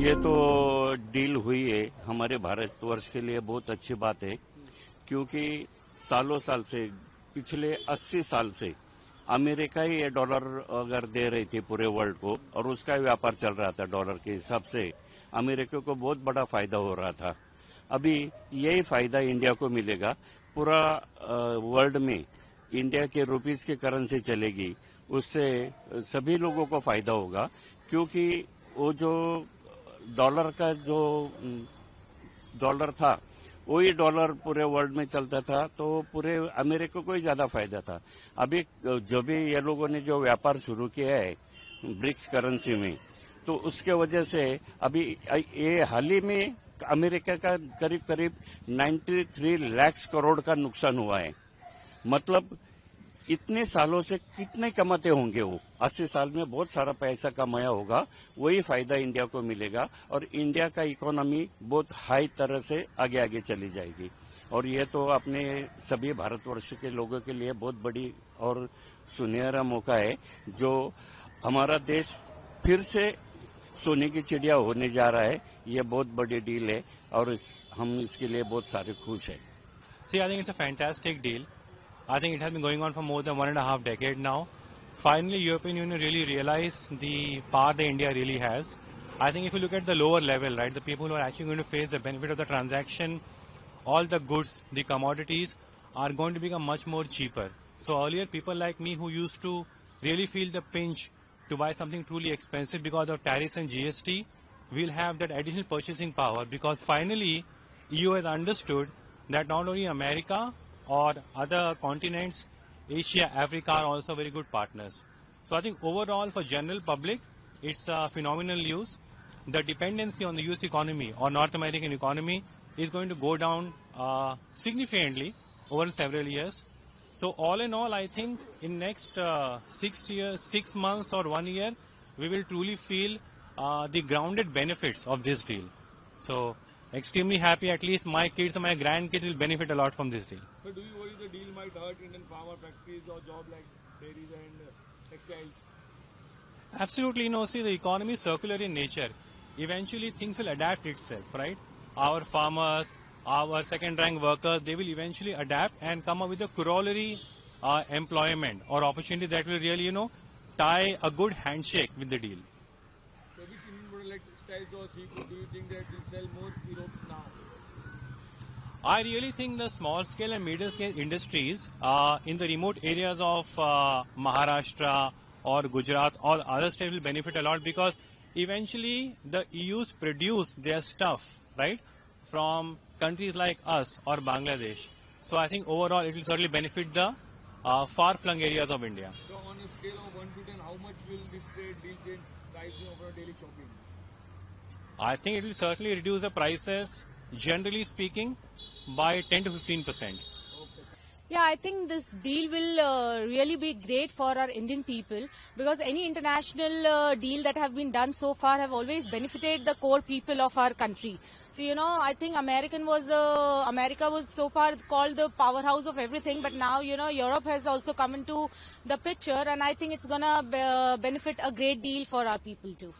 ये तो डील हुई है हमारे भारतवर्ष के लिए बहुत अच्छी बात है, क्योंकि सालों साल से पिछले 80 साल से अमेरिका ही ये डॉलर अगर दे रही थी पूरे वर्ल्ड को, और उसका व्यापार चल रहा था डॉलर के हिसाब से, अमेरिका को बहुत बड़ा फायदा हो रहा था। अभी यही फायदा इंडिया को मिलेगा। पूरा वर्ल्ड में इंडिया के रुपीज की करेंसी चलेगी, उससे सभी लोगों को फायदा होगा, क्योंकि वो जो डॉलर का जो डॉलर था वही डॉलर पूरे वर्ल्ड में चलता था, तो पूरे अमेरिका को ही ज्यादा फायदा था। अभी जो भी ये लोगों ने जो व्यापार शुरू किया है ब्रिक्स करेंसी में, तो उसके वजह से अभी ये हाल ही में अमेरिका का करीब करीब 93 लाख करोड़ का नुकसान हुआ है। मतलब इतने सालों से कितने कमाते होंगे वो, 80 साल में बहुत सारा पैसा कमाया होगा, वही फायदा इंडिया को मिलेगा और इंडिया का इकोनॉमी बहुत हाई तरह से आगे आगे चली जाएगी। और ये तो अपने सभी भारतवर्ष के लोगों के लिए बहुत बड़ी और सुनहरा मौका है, जो हमारा देश फिर से सोने की चिड़िया होने जा रहा है। ये बहुत बड़ी डील है और हम इसके लिए बहुत सारे खुश हैं। See, I think it's a fantastic deal. I think it has been going on for more than 1.5 decades now. Finally, European Union really realized the power that India really has. I think if you look at the lower level, right, the people who are actually going to face the benefit of the transaction, all the goods, the commodities are going to become much more cheaper. So earlier, people like me who used to really feel the pinch to buy something truly expensive because of tariffs and GST, will have that additional purchasing power, because finally, EU has understood that not only America or other continents, Asia, Africa are also very good partners. So I think overall for general public, it's a phenomenal news. The dependency on the US economy or North American economy is going to go down significantly over several years. So all in all, I think in next 6 months or 1 year, we will truly feel the grounded benefits of this deal. So extremely happy, at least my kids and my grandkids will benefit a lot from this deal. So do you worry the deal might hurt Indian farmer factories or job like dairies and textiles? Absolutely, no. See, the economy is circular in nature. Eventually, things will adapt itself, right? Our farmers, our second-rank workers, they will eventually adapt and come up with a corollary employment or opportunity that will really, tie a good handshake with the deal. So which Indian product like textiles or seafood do you think that will sell more Europe now? I really think the small scale and middle scale industries in the remote areas of Maharashtra or Gujarat or other states will benefit a lot, because eventually the EUs produce their stuff, right, from countries like us or Bangladesh. So I think overall it will certainly benefit the far-flung areas of India. So on a scale of 1 to 10, how much will this trade deal change pricing of our daily shopping? I think it will certainly reduce the prices, generally speaking, by 10 to 15%. Yeah, I think this deal will really be great for our Indian people, because any international deal that have been done so far have always benefited the core people of our country. So, I think America was so far called the powerhouse of everything, but now, Europe has also come into the picture, and I think it's going to benefit a great deal for our people too.